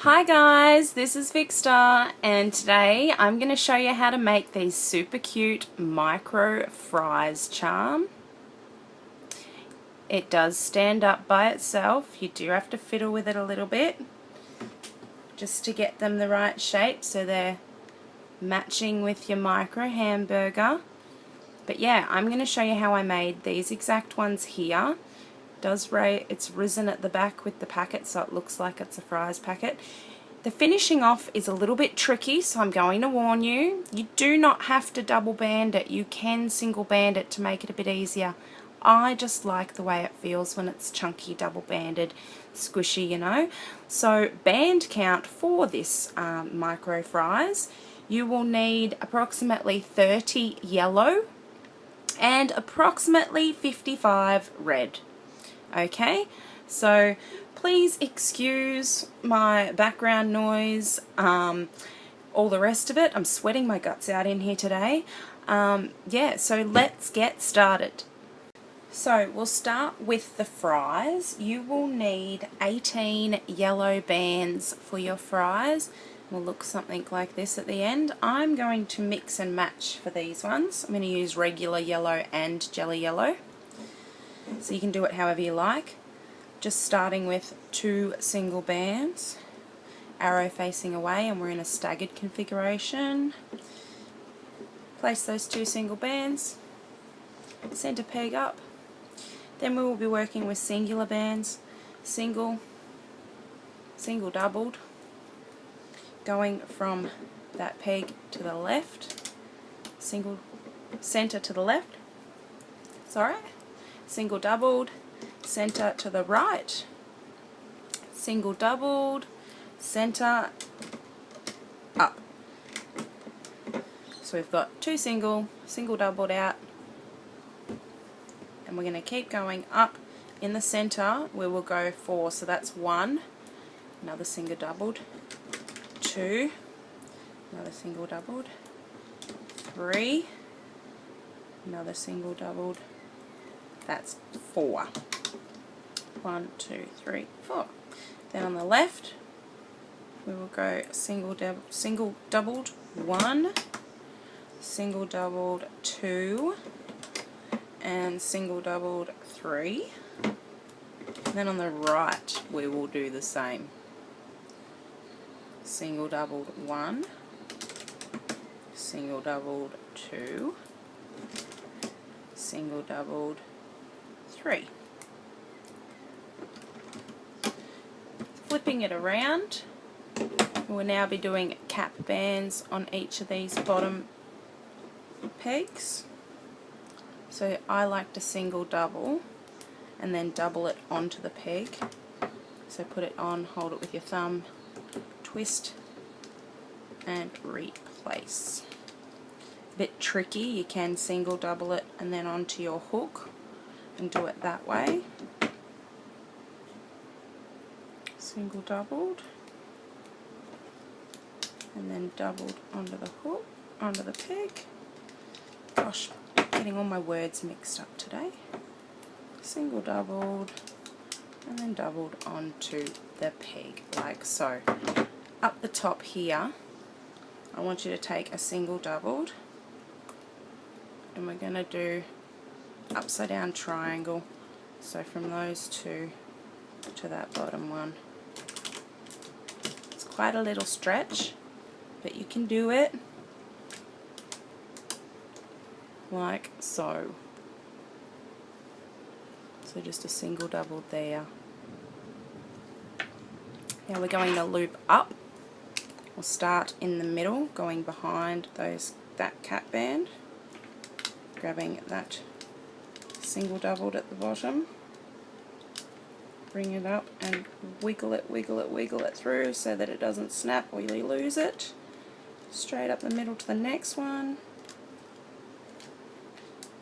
Hi guys, this is Vixxstarr and today I'm going to show you how to make these super cute micro fries charm. It does stand up by itself. You do have to fiddle with it a little bit just to get them the right shape so they're matching with your micro hamburger. But yeah, I'm going to show you how I made these exact ones here. It's risen at the back with the packet so it looks like it's a fries packet. The finishing off is a little bit tricky, so I'm going to warn you. You do not have to double band it. You can single band it to make it a bit easier. I just like the way it feels when it's chunky, double banded, squishy, you know. So band count for this micro fries, you will need approximately 30 yellow and approximately 55 red. Okay, so please excuse my background noise, all the rest of it. I'm sweating my guts out in here today. Yeah, so let's get started. So we'll start with the fries. You will need 18 yellow bands for your fries. Will look something like this at the end. I'm going to mix and match for these ones. I'm going to use regular yellow and jelly yellow. So you can do it however you like. Just starting with 2 single bands, arrow facing away, and we're in a staggered configuration. Place those 2 single bands, center peg up. Then we will be working with singular bands, single, single doubled, going from that peg to the left, single, center to the left, sorry, single doubled, center to the right, single doubled, center up. So we've got 2 single doubled out, and we're going to keep going up. In the center we will go 4, so that's 1, another single doubled, 2, another single doubled, 3, another single doubled, that's 4. 1, 2, 3, 4. Then on the left we will go single doubled 1, single doubled 2, and single doubled 3. And then on the right we will do the same. Single doubled 1, single doubled 2, single doubled 3. Flipping it around, we'll now be doing cap bands on each of these bottom pegs. So I like to single double and then double it onto the peg. So put it on, hold it with your thumb, twist and replace. A bit tricky, you can single double it and then onto your hook and do it that way. Single doubled and then doubled onto the hook, onto the peg. Gosh, getting all my words mixed up today. Single doubled and then doubled onto the peg like so. Up the top here I want you to take a single doubled and we're going to do upside down triangle, so from those 2 to that bottom one. It's quite a little stretch, but you can do it like so. So just a single double there. Now we're going to loop up. We'll start in the middle, going behind that cap band, grabbing that single doubled at the bottom, bring it up and wiggle it through so that it doesn't snap or you lose it. Straight up the middle to the next one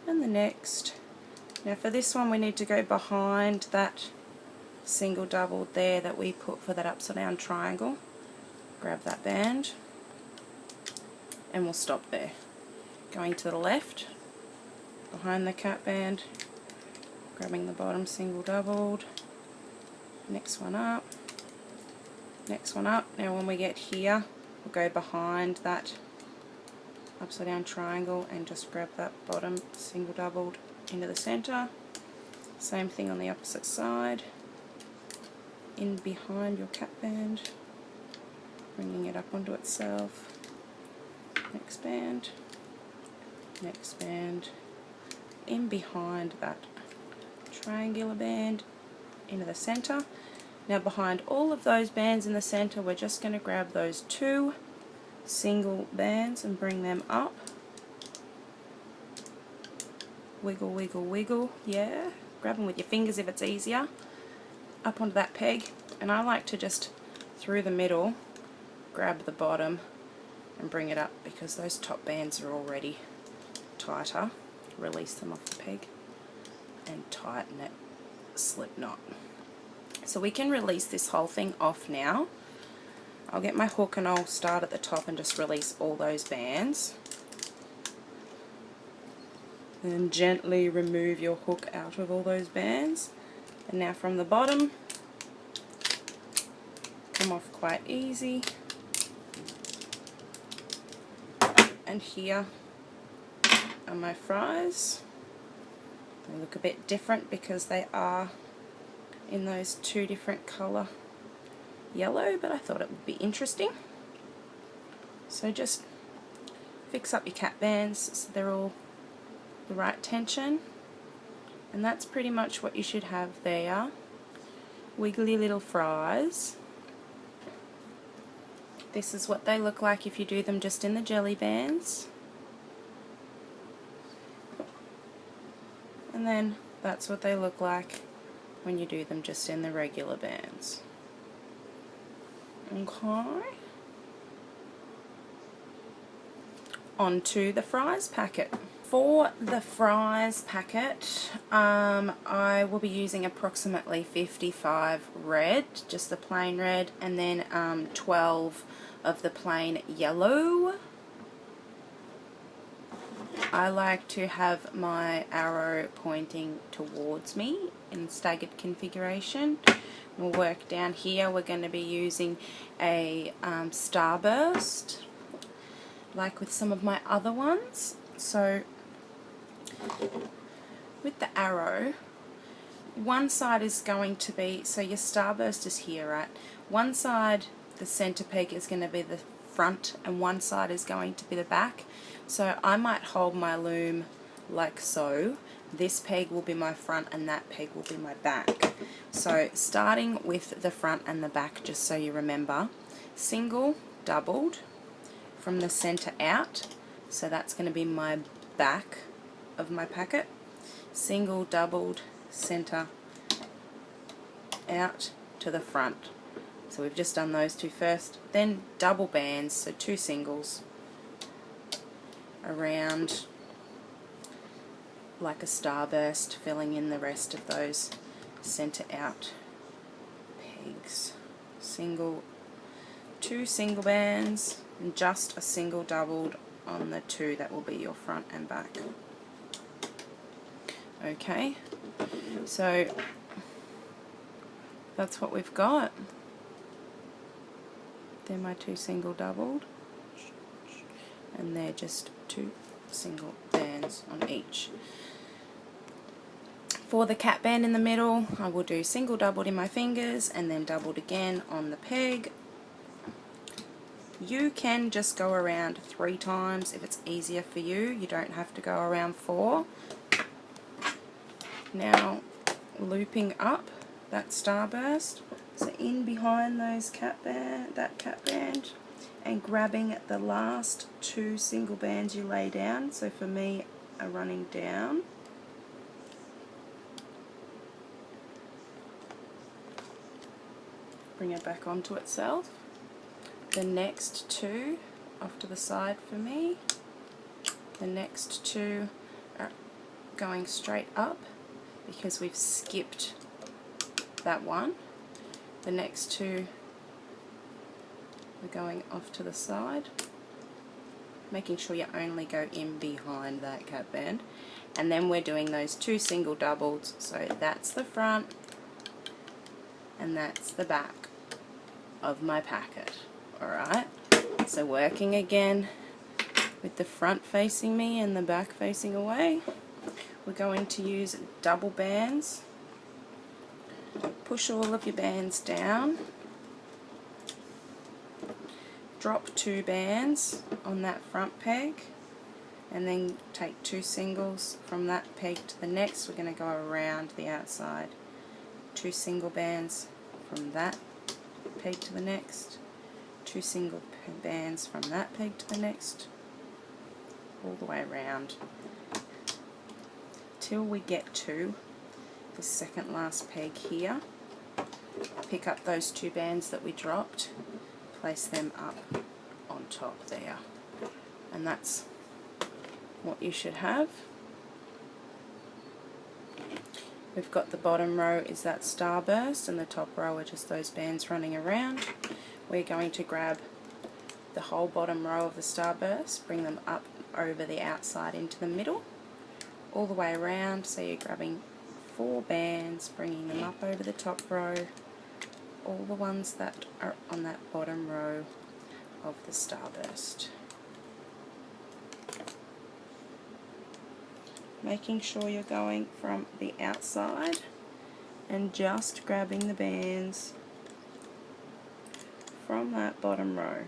and the next. Now for this one we need to go behind that single doubled there that we put for that upside down triangle. Grab that band and we'll stop there. Going to the left, behind the cap band, grabbing the bottom single doubled, next one up, Next one up. Now when we get here, we'll go behind that upside down triangle and just grab that bottom single doubled into the center. Same thing on the opposite side, in behind your cap band, bringing it up onto itself. Next band, in behind that triangular band into the center. Now behind all of those bands in the center, we're just going to grab those 2 single bands and bring them up. Wiggle, wiggle, wiggle, yeah. Grab them with your fingers if it's easier. Up onto that peg, and I like to just, through the middle, grab the bottom and bring it up because those top bands are already tighter. Release them off the peg and tighten it, slip knot. So we can release this whole thing off now. I'll get my hook and I'll start at the top and just release all those bands. And gently remove your hook out of all those bands. And now from the bottom, come off quite easy. And here are my fries. They look a bit different because they are in those 2 different colour yellow, but I thought it would be interesting. So just fix up your cap bands so they're all the right tension, and that's pretty much what you should have there. Wiggly little fries. This is what they look like if you do them just in the jelly bands, and then that's what they look like when you do them just in the regular bands. Okay. Onto the fries packet. For the fries packet, I will be using approximately 55 red, just the plain red, and then 12 of the plain yellow. I like to have my arrow pointing towards me in staggered configuration. We'll work down here. We're going to be using a starburst, like with some of my other ones. So with the arrow, one side is going to be, so your starburst is here, right? One side, the center peg, is going to be the front, and one side is going to be the back. So I might hold my loom like so. This peg will be my front and that peg will be my back. So starting with the front and the back, just so you remember, single doubled from the center out, so that's going to be my back of my packet. Single doubled center out to the front. So we've just done those 2 first, then double bands, so 2 singles around like a starburst, filling in the rest of those center out pegs. 2 single bands and just a single doubled on the 2 that will be your front and back. Okay, so that's what we've got. They're my 2 single doubled, and they're just 2 single bands on each. For the cap band in the middle, I will do single doubled in my fingers and then doubled again on the peg. You can just go around 3 times if it's easier for you. You don't have to go around 4. Now looping up that starburst, so in behind those that cap band, and grabbing the last 2 single bands you lay down. So for me, are running down. Bring it back onto itself. The next 2 off to the side for me. The next 2 are going straight up because we've skipped that one. The next 2 are going off to the side, making sure you only go in behind that cap band. And then we're doing those 2 single doubles, so that's the front and that's the back of my packet. Alright, so working again with the front facing me and the back facing away, we're going to use double bands. Push all of your bands down, drop 2 bands on that front peg, and then take 2 singles from that peg to the next. We're going to go around the outside. 2 single bands from that peg to the next, 2 single bands from that peg to the next, all the way around till we get to the second last peg here. Pick up those 2 bands that we dropped, place them up on top there, and that's what you should have. We've got the bottom row is that starburst, and the top row are just those bands running around. We're going to grab the whole bottom row of the starburst, bring them up over the outside into the middle, all the way around. So you're grabbing 4 bands, bringing them up over the top row, all the ones that are on that bottom row of the starburst. Making sure you're going from the outside and just grabbing the bands from that bottom row,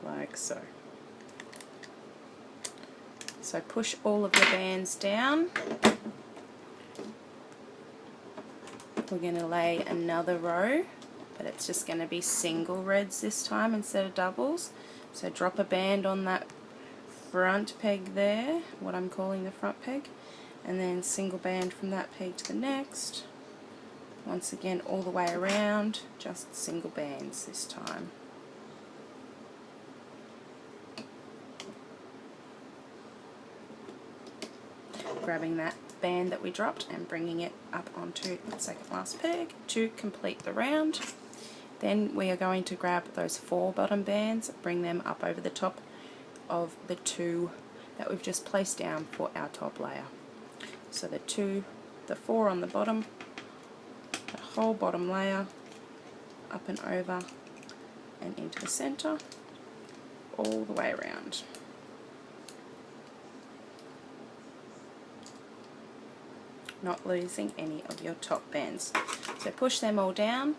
like so. So push all of the bands down. We're going to lay another row, but it's just going to be single reds this time instead of doubles. So drop a band on that front peg there, what I'm calling the front peg, and then single band from that peg to the next. Once again, all the way around, just single bands this time. Grabbing that band that we dropped and bringing it up onto the second last peg to complete the round. Then we are going to grab those 4 bottom bands, bring them up over the top of the 2 that we've just placed down for our top layer. So the 4 on the bottom, the whole bottom layer, up and over and into the center, all the way around. Not losing any of your top bands. So push them all down.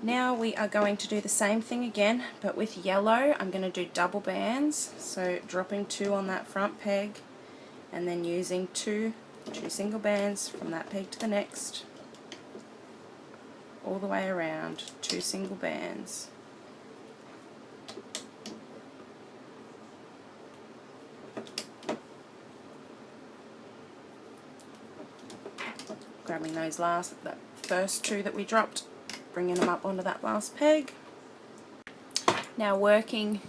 Now we are going to do the same thing again, but with yellow. I'm going to do double bands, so dropping 2 on that front peg, and then using 2 single bands from that peg to the next, all the way around, 2 single bands. Grabbing those that first 2 that we dropped, bringing them up onto that last peg. Now working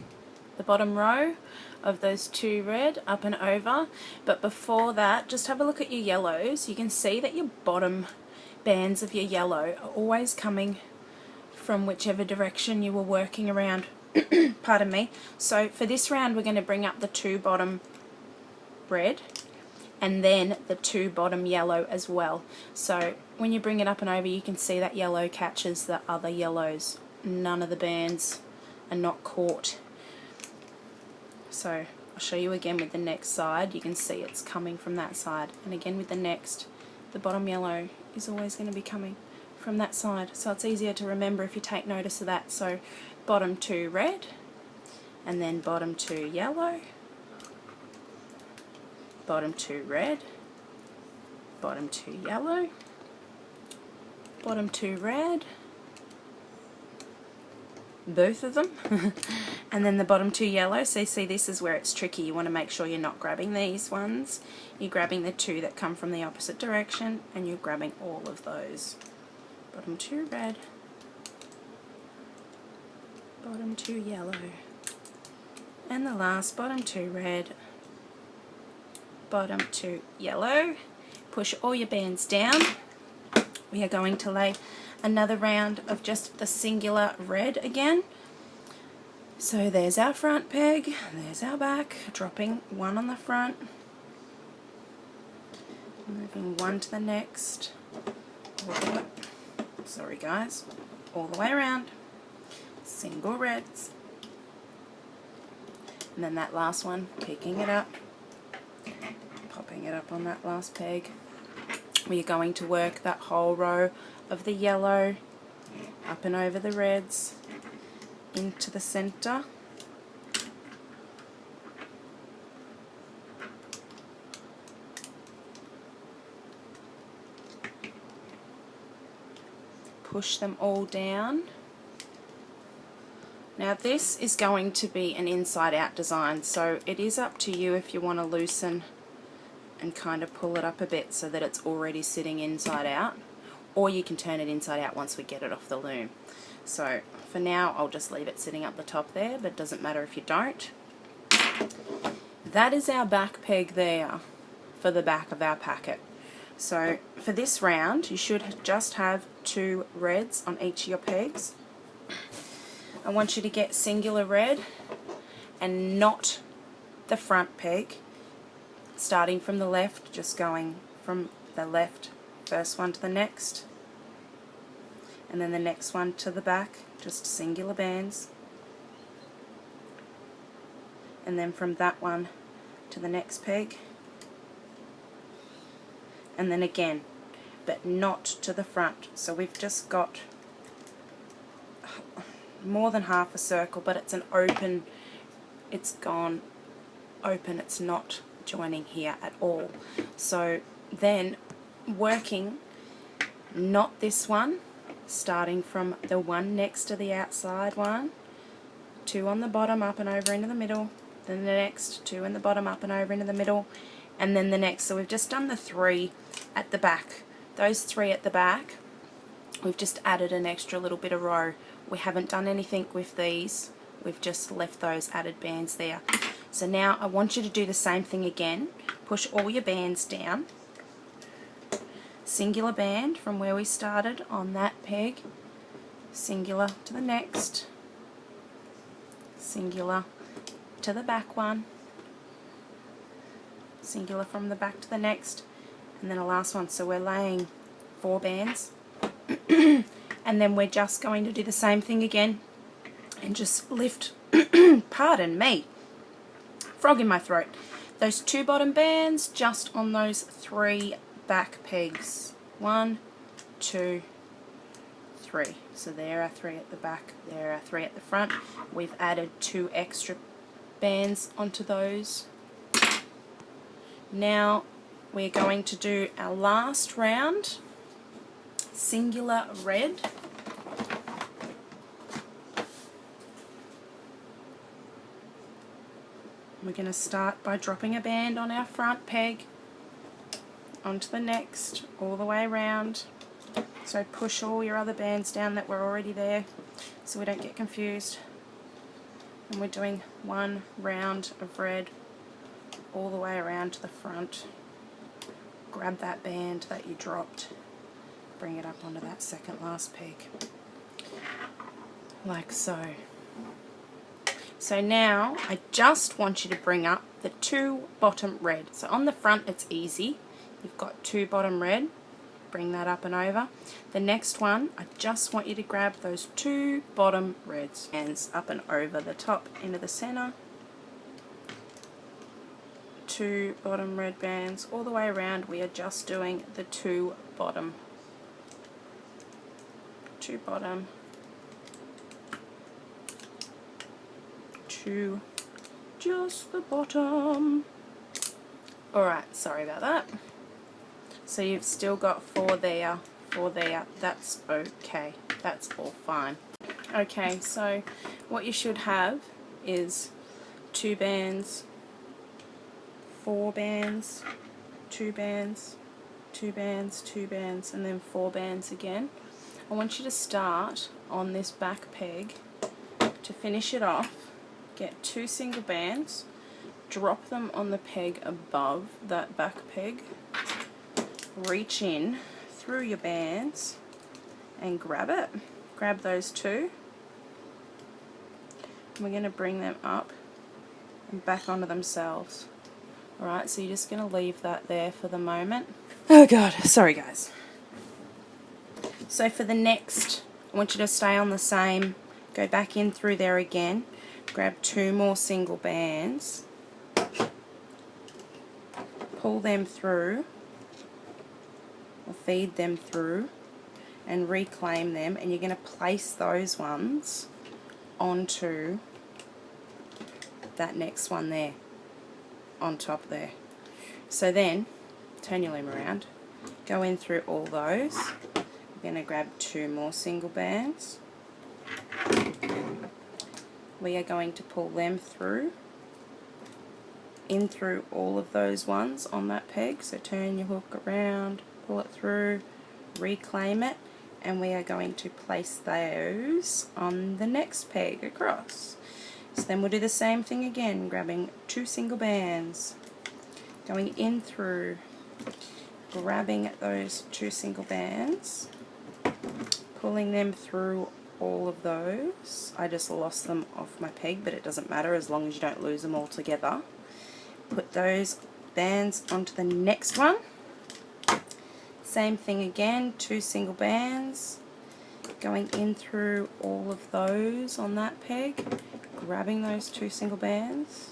the bottom row of those 2 red up and over, but before that, just have a look at your yellows. You can see that your bottom bands of your yellow are always coming from whichever direction you were working around. Pardon me. So for this round, we're going to bring up the 2 bottom red and then the 2 bottom yellow as well. So when you bring it up and over, you can see that yellow catches the other yellows. None of the bands are not caught. So I'll show you again with the next side. You can see it's coming from that side, and again with the next, the bottom yellow is always going to be coming from that side. So it's easier to remember if you take notice of that. So bottom 2 red, and then bottom 2 yellow, bottom 2 red, bottom 2 yellow, bottom 2 red, both of them, and then the bottom 2 yellow. So you see, this is where it's tricky. You want to make sure you're not grabbing these ones. You're grabbing the 2 that come from the opposite direction, and you're grabbing all of those. Bottom 2 red, bottom 2 yellow, and the last bottom 2 red, bottom 2 yellow. Push all your bands down. We are going to lay another round of just the singular red again. So there's our front peg, there's our back, dropping 1 on the front, moving 1 to the next, all the way, sorry guys, all the way around, single reds, and then that last one, picking it up, popping it up on that last peg. We're going to work that whole row of the yellow up and over the reds into the center. Push them all down. Now this is going to be an inside out design, so it is up to you if you want to loosen and kind of pull it up a bit so that it's already sitting inside out, or you can turn it inside out once we get it off the loom. So for now I'll just leave it sitting up the top there, but it doesn't matter if you don't. That is our back peg there for the back of our packet. So for this round you should just have 2 reds on each of your pegs. I want you to get singular red and not the front peg, starting from the left, just going from the left, first one to the next, and then the next one to the back, just singular bands, and then from that one to the next peg, and then again, but not to the front. So we've just got more than half a circle, but it's an open, it's gone open, it's not joining here at all. So then working not this one, starting from the one next to the outside one, 2 on the bottom, up and over into the middle, then the next 2 in the bottom, up and over into the middle, and then the next. So we've just done the 3 at the back. Those 3 at the back, we've just added an extra little bit of row. We haven't done anything with these, we've just left those added bands there. So now I want you to do the same thing again. Push all your bands down, singular band from where we started on that peg, singular to the next, singular to the back one, singular from the back to the next, and then a last one. So we're laying 4 bands and then we're just going to do the same thing again and just lift pardon me, frog in my throat, those 2 bottom bands just on those 3 back pegs. 1, 2, 3. So there are 3 at the back, there are 3 at the front. We've added 2 extra bands onto those. Now we're going to do our last round, singular red. We're going to start by dropping a band on our front peg, onto the next, all the way around. So push all your other bands down that were already there so we don't get confused. And we're doing 1 round of red all the way around to the front. Grab that band that you dropped, bring it up onto that second last peg, like so. So now I just want you to bring up the 2 bottom red. So on the front it's easy, you've got 2 bottom red, bring that up and over. The next one, I just want you to grab those 2 bottom reds, hands up and over the top into the center, 2 bottom red bands all the way around. We are just doing the 2 bottom, 2 bottom, 2 just the bottom. Alright, sorry about that. So you've still got 4 there, 4 there. That's okay, that's all fine. Okay, so what you should have is 2 bands, 4 bands, 2 bands, 2 bands, 2 bands, and then 4 bands again. I want you to start on this back peg. To finish it off, get 2 single bands, drop them on the peg above that back peg, reach in through your bands and grab it. Grab those 2. And we're going to bring them up and back onto themselves. Alright, so you're just going to leave that there for the moment. Oh god, sorry guys. So for the next, I want you to stay on the same, go back in through there again, grab 2 more single bands, pull them through, or feed them through, and reclaim them, and you're going to place those ones onto that next one there, on top there. So then, turn your loom around, go in through all those. We're going to grab 2 more single bands. We are going to pull them through, in through all of those ones on that peg. So turn your hook around, pull it through, reclaim it, and we are going to place those on the next peg across. So then we'll do the same thing again, grabbing 2 single bands, going in through, grabbing those 2 single bands, pulling them through all of those. I just lost them off my peg, but it doesn't matter as long as you don't lose them all together. Put those bands onto the next one. Same thing again, 2 single bands, going in through all of those on that peg, grabbing those 2 single bands,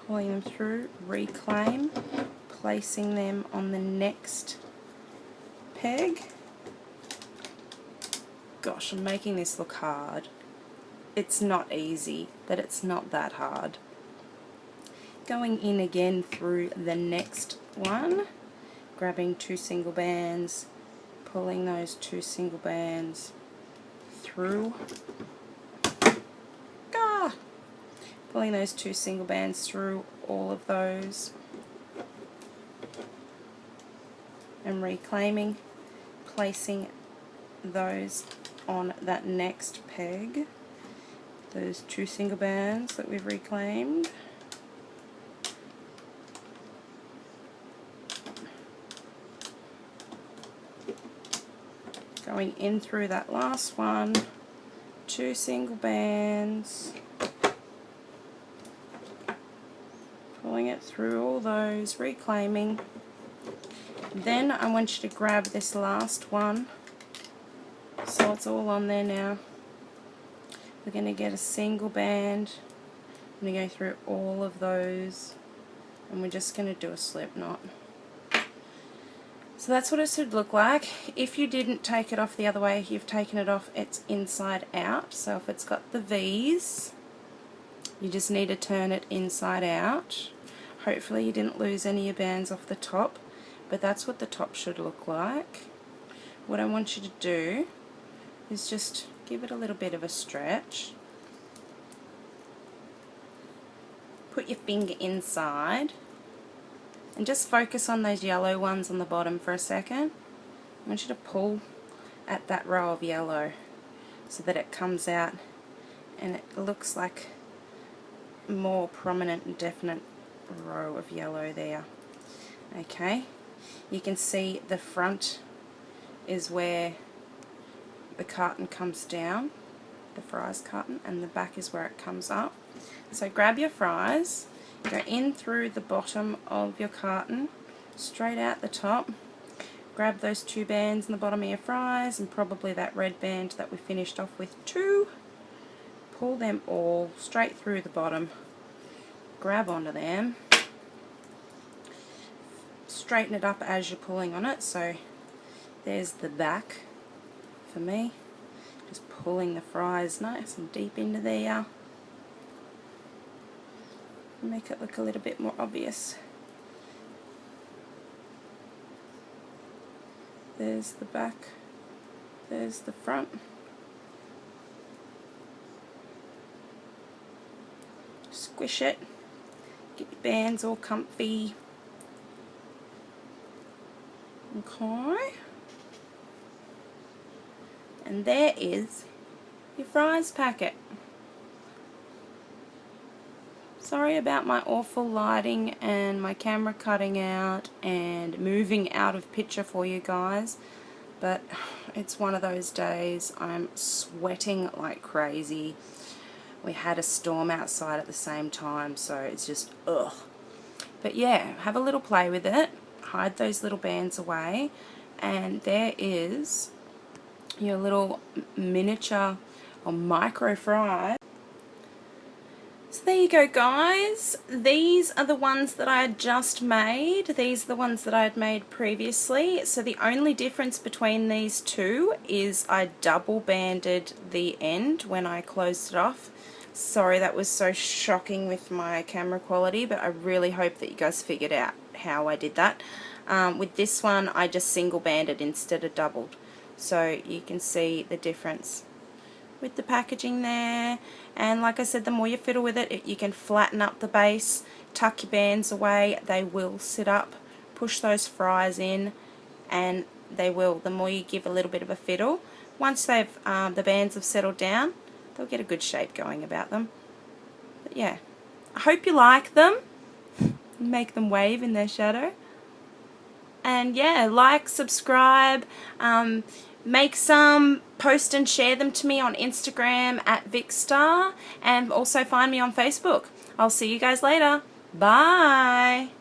pulling them through, reclaim, placing them on the next peg. Gosh, I'm making this look hard. It's not easy, but it's not that hard. Going in again through the next one, grabbing 2 single bands, pulling those 2 single bands through, pulling those 2 single bands through all of those, and reclaiming, placing those on that next peg, those 2 single bands that we've reclaimed. Going in through that last one, 2 single bands, pulling it through all those, reclaiming. Then I want you to grab this last one, so it's all on there now. We're going to get a single band, I'm going to go through all of those, and we're just going to do a slip knot. So that's what it should look like. If you didn't take it off the other way, you've taken it off, it's inside out. So if it's got the V's, you just need to turn it inside out. Hopefully you didn't lose any of your bands off the top, but that's what the top should look like. What I want you to do is just give it a little bit of a stretch. Put your finger inside and just focus on those yellow ones on the bottom for a second. I want you to pull at that row of yellow so that it comes out and it looks like a more prominent and definite row of yellow there. Okay, you can see the front is where the carton comes down, the fries carton, and the back is where it comes up. So grab your fries, go in through the bottom of your carton, straight out the top, grab those 2 bands in the bottom of your fries and probably that red band that we finished off with too, pull them all straight through the bottom, grab onto them, straighten it up as you're pulling on it. So there's the back for me, just pulling the fries nice and deep into there. Make it look a little bit more obvious. There's the back, there's the front. Squish it, get your bands all comfy. Okay. And there is your fries packet. Sorry about my awful lighting and my camera cutting out and moving out of picture for you guys, but it's one of those days. I'm sweating like crazy. We had a storm outside at the same time, so it's just ugh. But yeah, have a little play with it, hide those little bands away, and there is your little miniature or micro fry. So there you go, guys. These are the ones that I had just made. These are the ones that I had made previously. So the only difference between these two is I double banded the end when I closed it off. Sorry, that was so shocking with my camera quality, but I really hope that you guys figured out how I did that. With this one, I just single banded instead of doubled. So you can see the difference with the packaging there. And like I said, the more you fiddle with it, you can flatten up the base, tuck your bands away, they will sit up, push those fries in, and they will, the more you give a little bit of a fiddle, once they've the bands have settled down, they'll get a good shape going about them. But yeah, I hope you like them. Make them wave in their shadow. And yeah, like, subscribe, make some, post and share them to me on Instagram at Vixxstarr, and also find me on Facebook. I'll see you guys later. Bye!